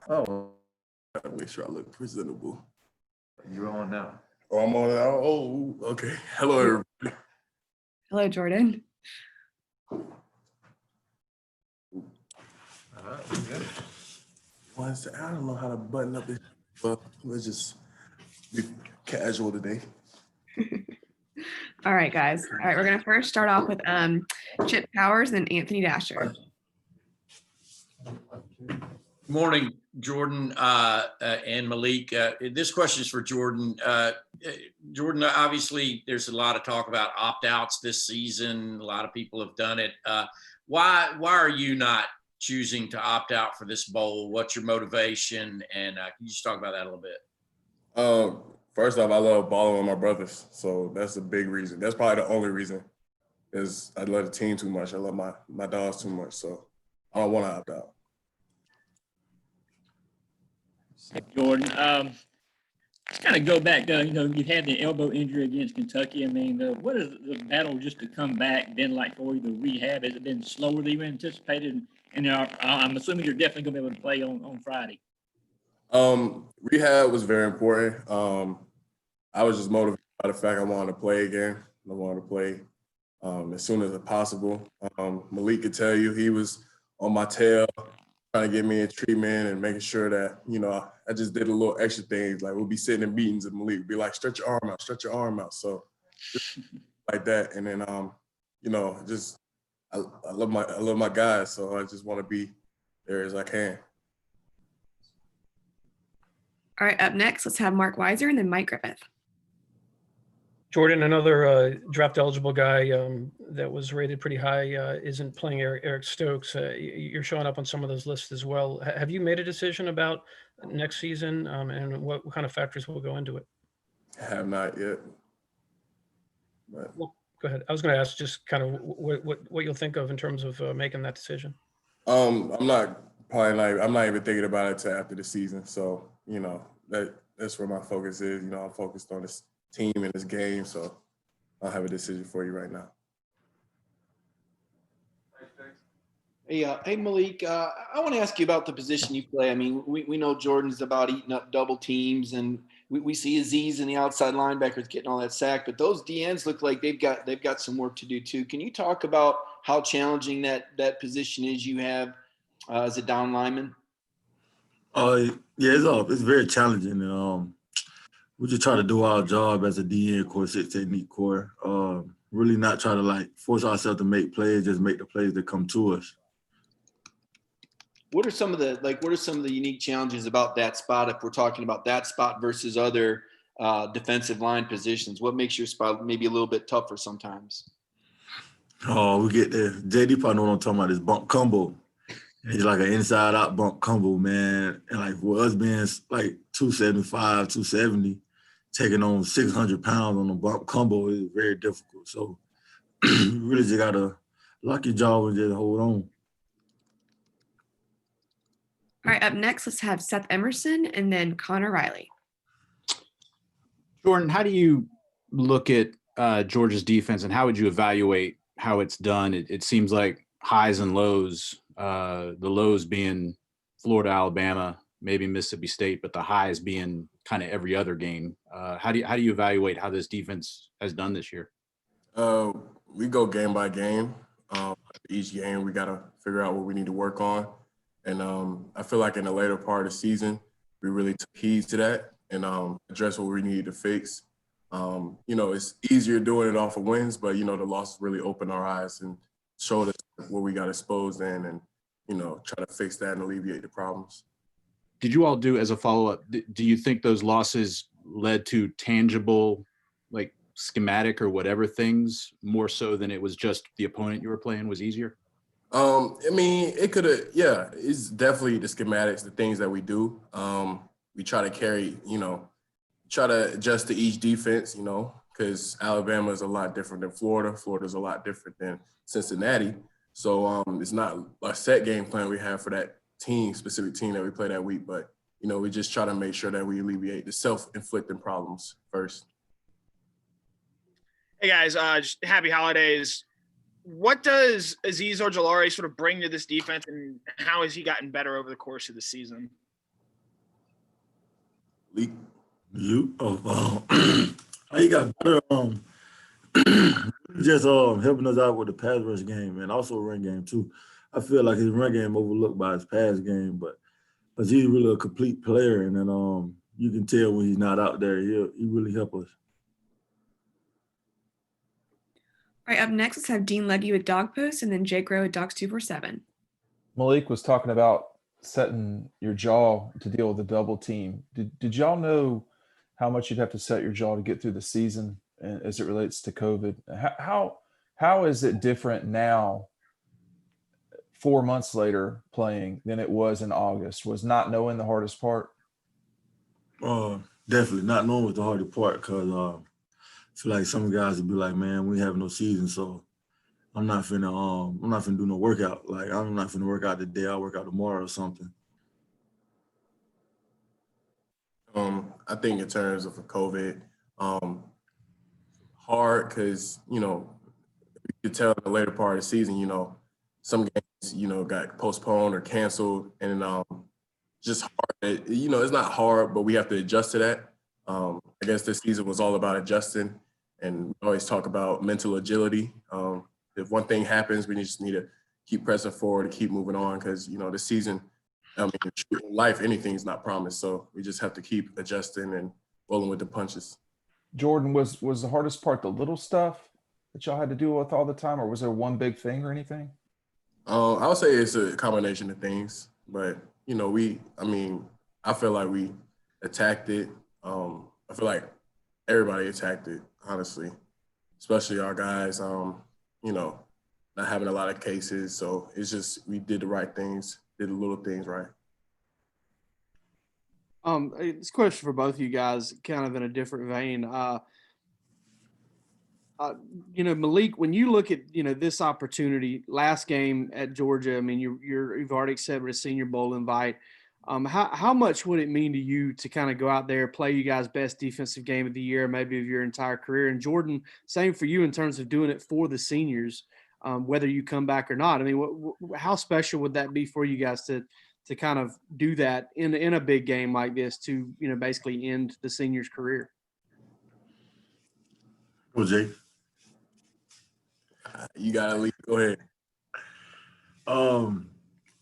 Oh, make sure I look presentable. You're on now. Oh, I'm on now. Oh, okay. Hello, everybody. Hello, Jordan. Good. I don't know how to button up this, but let's just be casual today. All right, guys. All right, we're gonna first start off with Chip Powers and Anthony Dasher. Morning, Jordan and Malik. This question is for Jordan. Jordan, obviously, there's a lot of talk about opt-outs this season. A lot of people have done it. Why are you not choosing to opt out for this bowl? What's your motivation? And can you just talk about that a little bit? First off, I love balling with my brothers, so that's a big reason. That's probably the only reason. Is I love the team too much. I love my dogs too much, so I don't want to opt out. Jordan, just kind of go back. You had the elbow injury against Kentucky. I mean, what is the battle just to come back been like for you? The rehab, has it been slower than you anticipated? And I'm assuming you're definitely going to be able to play on Friday. Rehab was very important. I was just motivated by the fact I wanted to play again. I wanted to play as soon as possible. Malik could tell you he was on my tail, trying to get me in treatment and making sure that, I just did a little extra things. Like we'll be sitting in meetings and Malik would be like, stretch your arm out. So like that. And then, I love my guys. So I just want to be there as I can. All right, up next, let's have Mark Weiser and then Mike Griffith. Jordan, another draft eligible guy that was rated pretty high, isn't playing Eric Stokes. You're showing up on some of those lists as well. Have you made a decision about next season and what kind of factors will go into it? I have not yet. Well, go ahead. I was going to ask just kind of what you'll think of in terms of making that decision. I'm not even thinking about it till after the season. So, that's where my focus is. I'm focused on this team and this game. So I don't have a decision for you right now. Hey, Malik, I want to ask you about the position you play. I mean, we know Jordan's about eating up double teams, and we see Aziz and the outside linebackers getting all that sack, but those DNs look like they've got some work to do too. Can you talk about how challenging that position is you have as a down lineman? It's very challenging. And, we just try to do our job as a DN core, six technique core. Really not try to force ourselves to make plays, just make the plays that come to us. What are some of the unique challenges about that spot if we're talking about that spot versus other defensive line positions? What makes your spot maybe a little bit tougher sometimes? Oh, we get there. JD probably know what I'm talking about, this bump combo. It's like an inside-out bump combo, man. And for us being 275, 270, taking on 600 pounds on a bump combo is very difficult. So you really just got to lock your jaw and just hold on. All right, up next, let's have Seth Emerson and then Connor Riley. Jordan, how do you look at Georgia's defense and how would you evaluate how it's done? It seems like highs and lows, the lows being Florida, Alabama, maybe Mississippi State, but the highs being kind of every other game. How do you evaluate how this defense has done this year? We go game by game. Each game, we got to figure out what we need to work on. And I feel like in the later part of the season, we really took heed to that and addressed what we needed to fix. It's easier doing it off of wins, but, the losses really opened our eyes and showed us where we got exposed in and, try to fix that and alleviate the problems. Did you all do, as a follow-up, do you think those losses led to tangible, like schematic or whatever things, more so than it was just the opponent you were playing was easier? It could have, yeah, it's definitely the schematics, the things that we do. We try to carry, try to adjust to each defense, because Alabama is a lot different than Florida. Florida's a lot different than Cincinnati. So it's not a set game plan we have for that specific team that we play that week, but, we just try to make sure that we alleviate the self-inflicting problems first. Hey guys, just happy holidays. What does Aziz Ojulari sort of bring to this defense, and how has he gotten better over the course of the season? You? How you got better? Just helping us out with the pass rush game and also run game too. I feel like his run game overlooked by his pass game, but he's really a complete player, and then you can tell when he's not out there, he really help us. All right, up next, let's have Dean Legge with Dog Post and then Jake Rowe with Dogs 247. Malik was talking about setting your jaw to deal with the double team. Did y'all know how much you'd have to set your jaw to get through the season as it relates to COVID? How is it different now, 4 months later playing, than it was in August? Was not knowing the hardest part? Definitely not knowing was the hardest part, because I feel like some guys would be like, man, we have no season, so I'm not finna do no workout. Like, I'm not finna work out today. I'll work out tomorrow or something. I think in terms of COVID, hard because, you could tell in the later part of the season, some games, got postponed or canceled, and just hard. It's not hard, but we have to adjust to that. I guess this season was all about adjusting, and we always talk about mental agility. If one thing happens, we just need to keep pressing forward and keep moving on, because, this season, in life, anything's not promised. So we just have to keep adjusting and rolling with the punches. Jordan, was the hardest part the little stuff that y'all had to deal with all the time, or was there one big thing or anything? I would say it's a combination of things, but, I feel like we attacked it. I feel like everybody attacked it, honestly, especially our guys, not having a lot of cases. So it's just, we did the right things, did the little things right. This question for both of you guys, kind of in a different vein. Malik, when you look at, this opportunity, last game at Georgia, you've already accepted a Senior Bowl invite. How much would it mean to you to kind of go out there, play you guys' best defensive game of the year, maybe of your entire career? And Jordan, same for you in terms of doing it for the seniors, whether you come back or not. How special would that be for you guys to kind of do that in a big game like this to, basically end the seniors' career? Well, Jake. You gotta leave. Go ahead.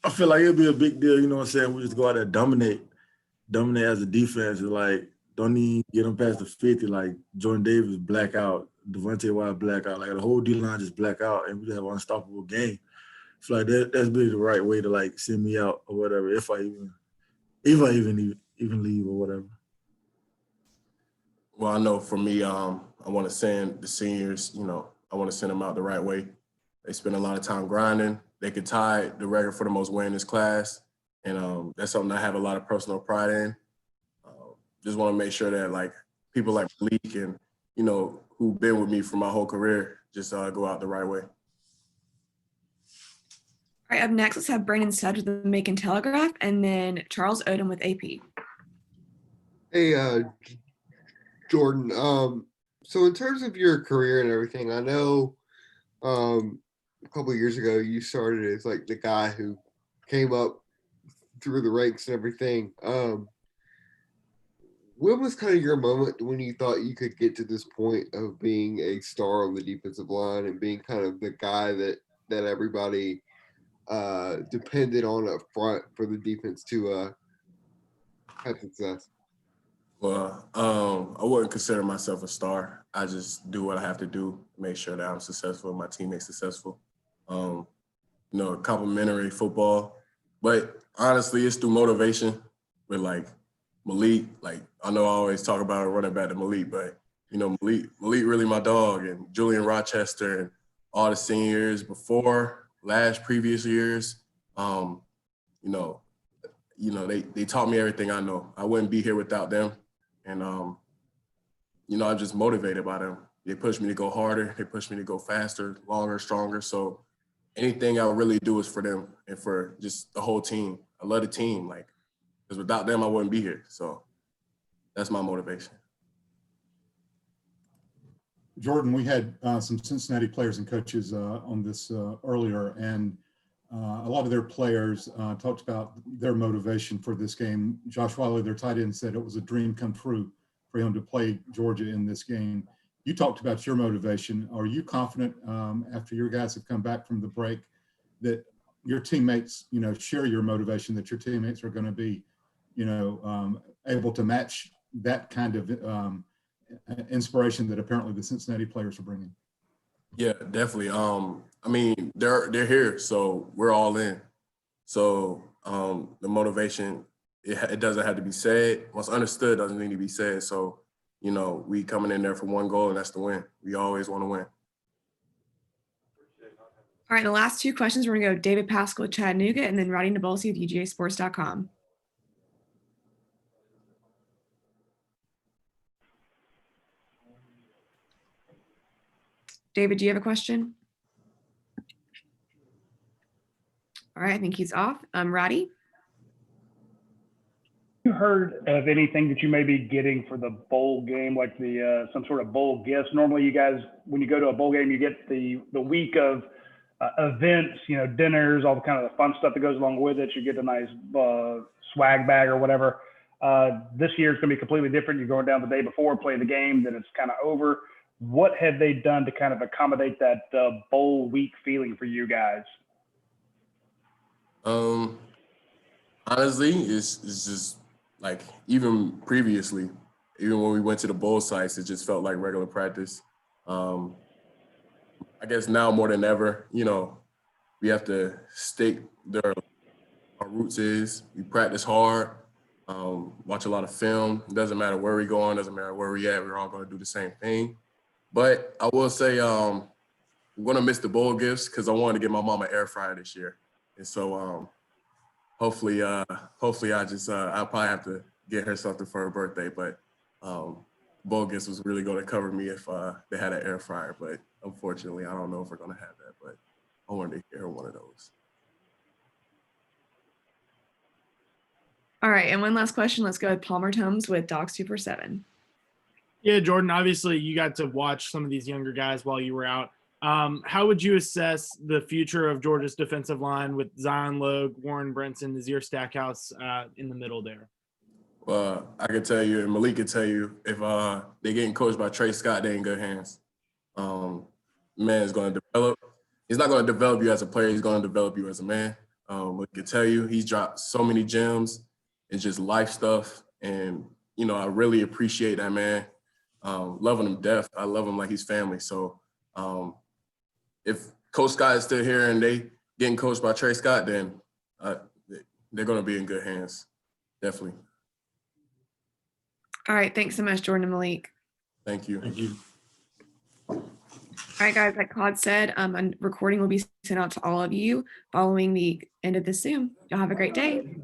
I feel like it'll be a big deal, we just go out there, dominate as a defense, and like don't even get them past the 50. Like Jordan Davis black out, Devontae White black out, like the whole D line just black out, and we just have an unstoppable game. I feel like that's really the right way to like send me out or whatever, if I even leave or whatever. Well, I know for me, I want to send the seniors, I want to send them out the right way. They spend a lot of time grinding. They could tie the record for the most win in this class. And that's something I have a lot of personal pride in. Just want to make sure that like people like Malik and, who've been with me for my whole career, just go out the right way. All right, up next, let's have Brandon Sudge with the Macon Telegraph and then Charles Odom with AP. Hey, Jordan. So in terms of your career and everything, I know a couple of years ago you started as like the guy who came up through the ranks and everything. When was kind of your moment when you thought you could get to this point of being a star on the defensive line and being kind of the guy that everybody depended on up front for the defense to had success? Well, I wouldn't consider myself a star. I just do what I have to do to make sure that I'm successful and my teammates successful. Complimentary football. But honestly, it's through motivation with like Malik. Like I know I always talk about running back to Malik, but Malik really my dog, and Julian Rochester and all the seniors before previous years. They taught me everything I know. I wouldn't be here without them. And, I'm just motivated by them. They push me to go harder. They push me to go faster, longer, stronger. So anything I really do is for them and for just the whole team. I love the team, because without them, I wouldn't be here. So that's my motivation. Jordan, we had some Cincinnati players and coaches on this earlier, and a lot of their players talked about their motivation for this game. Josh Wiley, their tight end, said it was a dream come true for him to play Georgia in this game. You talked about your motivation. Are you confident after your guys have come back from the break that your teammates, share your motivation, that your teammates are going to be, able to match that kind of inspiration that apparently the Cincinnati players are bringing? Yeah, definitely. They're here, so we're all in. So the motivation, it doesn't have to be said. What's understood doesn't need to be said. So, we coming in there for one goal, and that's to win. We always want to win. All right, the last two questions, we're going to go David Pascal with Chattanooga and then Roddy Nabolsi with UGAsports.com. David, do you have a question? All right, I think he's off. Roddy? You heard of anything that you may be getting for the bowl game, like some sort of bowl gifts? Normally you guys, when you go to a bowl game, you get the week of events, dinners, all the kind of the fun stuff that goes along with it. You get a nice swag bag or whatever. This year it's going to be completely different. You're going down the day before, play the game, then it's kind of over. What have they done to kind of accommodate that bowl week feeling for you guys? Honestly, it's just like even previously, even when we went to the bowl sites, it just felt like regular practice. I guess now more than ever, we have to stick where our roots is. We practice hard, watch a lot of film. It doesn't matter where we go on, doesn't matter where we at. We're all going to do the same thing. But I will say I'm going to miss the bowl gifts because I wanted to get my mom an air fryer this year. And so hopefully I'll probably have to get her something for her birthday. But bowl gifts was really going to cover me if they had an air fryer. But unfortunately, I don't know if we're going to have that. But I wanted to get her one of those. All right, and one last question. Let's go with Palmer Tomes with Dogs 247. Yeah, Jordan, obviously you got to watch some of these younger guys while you were out. How would you assess the future of Georgia's defensive line with Zion Logue, Warren Brinson, Nazir Stackhouse in the middle there? Well, I can tell you, and Malik can tell you, if they're getting coached by Trey Scott, they're in good hands. Man is going to develop. He's not going to develop you as a player. He's going to develop you as a man. I can tell you, he's dropped so many gems and just life stuff. And, I really appreciate that, man. Loving him to death. I love him like he's family. So if Coach Scott is still here and they getting coached by Trey Scott, then they're going to be in good hands. Definitely. All right. Thanks so much, Jordan and Malik. Thank you. Thank you. All right, guys, like Claude said, a recording will be sent out to all of you following the end of this Zoom. Y'all have a great day.